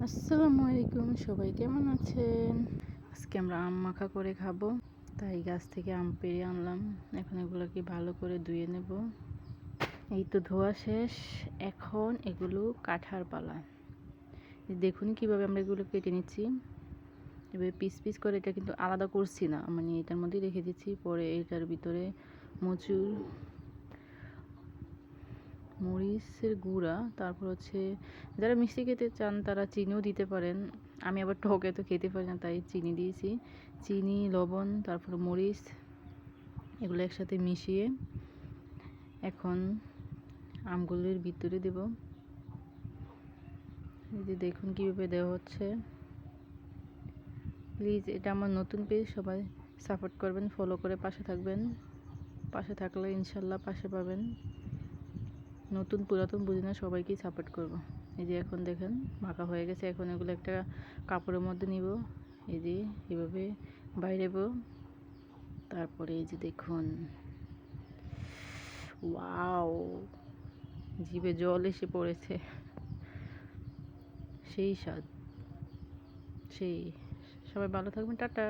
আসসালামু আলাইকুম, সবাই কেমন আছেন? আজকে আমরা আম মাখা করে খাবো, তাই গাছ থেকে আম পেড়ে আনলাম। এখন এগুলোকে ভালো করে ধুয়ে নেব। এই তো ধোয়া শেষ, এখন এগুলো কাটার পালা। দেখুন কিভাবে আমরা এগুলো কেটে নিচ্ছি। এবার পিস পিস করে, এটা কিন্তু আলাদা করছি না, মানে এটার মধ্যেই রেখে দিচ্ছি। পরে এটার ভিতরে মরিচের গুঁড়া, তারপর হচ্ছে যারা মিষ্টি খেতে চান তারা চিনিও দিতে পারেন। আমি আবার টকে তো খেতে পারি না, তাই চিনি দিয়েছি। চিনি, লবণ, তারপর মরিচ, এগুলো একসাথে মিশিয়ে এখন আমগুলির ভিতরে দেব। এই যে দেখুন কীভাবে দেওয়া হচ্ছে। প্লিজ, এটা আমার নতুন পেজ, সবাই সাপোর্ট করবেন, ফলো করে পাশে থাকবেন। পাশে থাকলে ইনশাল্লাহ পাশে পাবেন। নতুন পুরাতন বুঝি না, সবাইকেই সাপোর্ট করব। এই যে এখন দেখেন মাখা হয়ে গেছে। এখন এগুলো একটা কাপড়ের মধ্যে নিব, এই যে এভাবে বাইরেব। তারপরে এই যে দেখুন, ওয়াও, জিভে জল এসে পড়েছে। সেই স্বাদ, সেই। সবাই ভালো থাকবেন, টাটা।